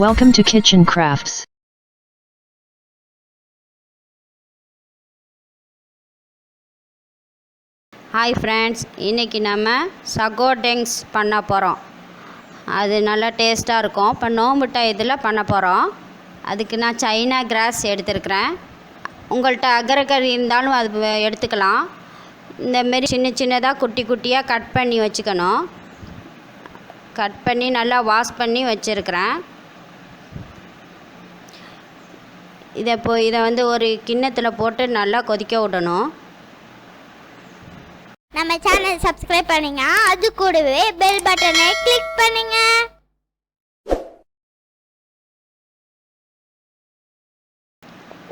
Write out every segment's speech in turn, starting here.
Welcome to Kitchen Crafts. Hi friends, இன்னைக்கு நம்ம Sago Drinks பண்ண போறோம். அது நல்ல டேஸ்டா இருக்கும். இப்ப நோம்புட்ட இதுல பண்ண போறோம். அதுக்கு நான் சைனா கிராஸ் எடுத்துர்க்கறேன். உங்கள்ட்ட அகரகர் இருந்தாலும் அது எடுத்துக்கலாம். இந்த மாதிரி சின்னதா குட்டி குட்டியா கட் பண்ணி வச்சுக்கணும். கட் பண்ணி நல்லா வாஷ் பண்ணி வச்சிருக்கறேன். இத வந்து ஒரு கிண்ணத்துல போட்டு நல்லா கொதிக்க விடணும். நம்ம சேனல் சப்ஸ்கிரைப் பண்ணுங்க, அது கூடவே பெல் பட்டனை கிளிக் பண்ணுங்க.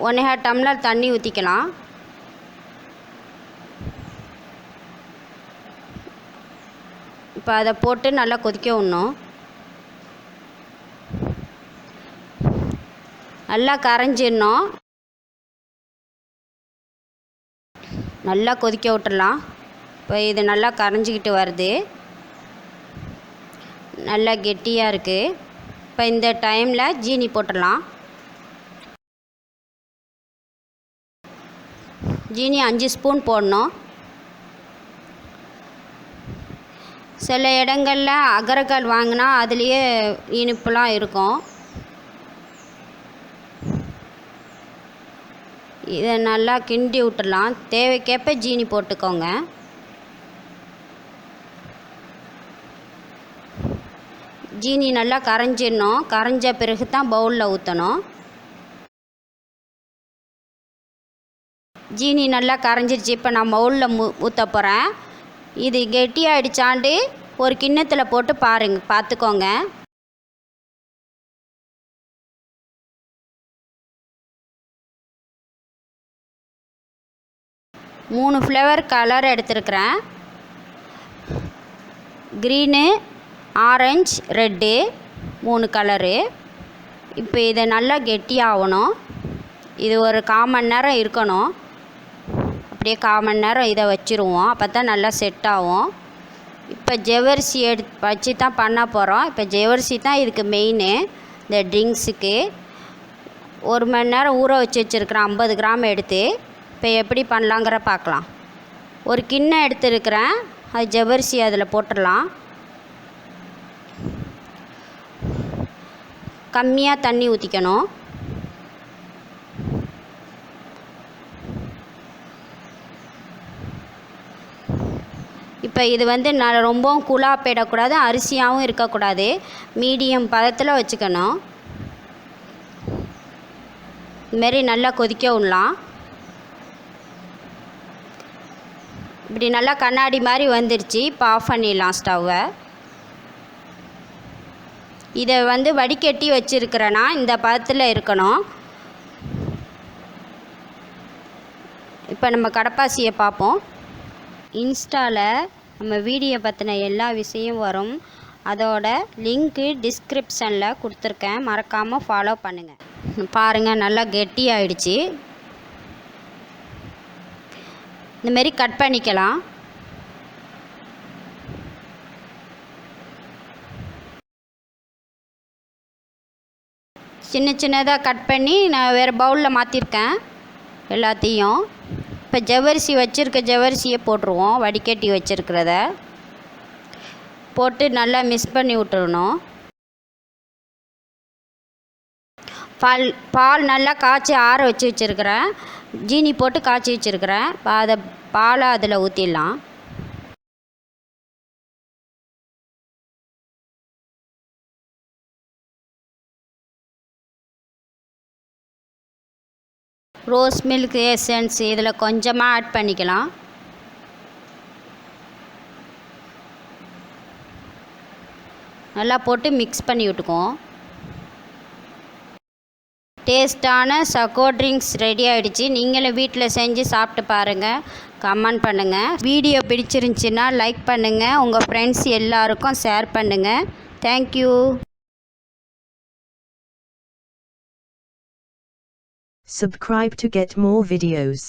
ஒன்றே டம்ளர் தண்ணி ஊற்றிக்கலாம். இப்போ அதை போட்டு நல்லா கொதிக்க விடணும். நல்லா கரைஞ்சிடணும். நல்லா கொதிக்க விட்டுடலாம். இப்போ இது நல்லா கரைஞ்சிக்கிட்டு வருது. நல்லா கெட்டியாக இருக்குது. இப்போ இந்த டைமில் ஜீனி போட்டுடலாம். ஜீனி 5 ஸ்பூன் போடணும். சில இடங்களில் அகரகால் வாங்கினா அதுலேயே இனிப்புலாம் இருக்கும். இதை நல்லா கிண்டி விட்டுடலாம். தேவைக்கேற்ப ஜீனி போட்டுக்கோங்க. ஜீனி நல்லா கரைஞ்சிடணும். கரைஞ்ச பிறகு தான் பவுலில் ஊற்றணும். ஜீனி நல்லா கரைஞ்சிருச்சு. இப்போ நான் பவுலில் ஊற்ற போகிறேன். இது கெட்டியாகிடுச்சாண்டு ஒரு கிண்ணத்தில் போட்டு பார்த்துக்கோங்க. மூணு ஃப்ளேவர் கலர் எடுத்துருக்கிறேன். Green, orange, red, 3 colour. இப்போ இதை நல்லா கெட்டியாகணும். இது ஒரு 1/4 மணி நேரம் இருக்கணும். அப்படியே 1/4 மணி நேரம் இதை வச்சுருவோம். அப்போ தான் நல்லா செட் ஆகும். இப்போ ஜவ்வரிசி வச்சு தான் பண்ண போகிறோம். இப்போ ஜவ்வரிசி தான் இதுக்கு மெயின். இந்த ட்ரிங்க்ஸுக்கு 1 மணி நேரம் ஊற வச்சுருக்கிறேன். 50 கிராம் எடுத்து. இப்போ எப்படி பண்ணலாங்கிற பார்க்கலாம். ஒரு கிண்ணம் எடுத்துருக்கிறேன். அது ஜவ்வரிசி அதில் போட்டுடலாம். கம்மியாக தண்ணி ஊற்றிக்கணும். இப்போ இது வந்து நான் ரொம்பவும் கூழாக போயிடக்கூடாது, அரிசியாகவும் இருக்கக்கூடாது. மீடியம் பதத்தில் வச்சுக்கணும். இதுமாரி நல்லா கொதிக்க விடலாம். இப்படி நல்லா கண்ணாடி மாதிரி வந்துருச்சு. இப்போ ஆஃப் பண்ணிடலாம் ஸ்டவ்வை. இதை வந்து வடிகட்டி வச்சுருக்கிறேன்னா இந்த பதத்தில் இருக்கணும். இப்போ நம்ம கடப்பாசியை பார்ப்போம். இன்ஸ்டாவில் நம்ம வீடியோ பற்றின எல்லா விஷயம் வரும். அதோட லிங்க்கு டிஸ்கிரிப்ஷனில் கொடுத்துருக்கேன். மறக்காமல் ஃபாலோ பண்ணுங்கள். பாருங்கள், நல்லா கெட்டி ஆயிடுச்சு. இந்தமாரி கட் பண்ணிக்கலாம். சின்னதாக கட் பண்ணி நான் வேறு பவுலில் மாற்றிருக்கேன் எல்லாத்தையும். இப்போ ஜவ்வரிசி ஜவ்வரிசியை போட்டுருவோம். வடிகட்டி வச்சுருக்கிறத போட்டு நல்லா மிக்ஸ் பண்ணி விட்டுறணும். பால் நல்லா காய்ச்சி ஆற வச்சுருக்கிறேன். ஜீனி போட்டு காய்ச்சி வச்சுருக்கிறேன். அதை பாலை அதில் ஊற்றிடலாம். ரோஸ் மில்க் எசன்ஸ் இதில் கொஞ்சமாக ஆட் பண்ணிக்கலாம். நல்லா போட்டு மிக்ஸ் பண்ணி விட்டுக்குவோம். டேஸ்டான சகோ ட்ரிங்க்ஸ் ரெடி ஆகிடுச்சு. நீங்களும் வீட்டில் செஞ்சு சாப்பிட்டு பாருங்கள். கமெண்ட் பண்ணுங்கள். வீடியோ பிடிச்சிருந்துச்சின்னா லைக் பண்ணுங்கள். உங்கள் ஃப்ரெண்ட்ஸ் எல்லாருக்கும் ஷேர் பண்ணுங்கள். Thank you. Subscribe to get more videos.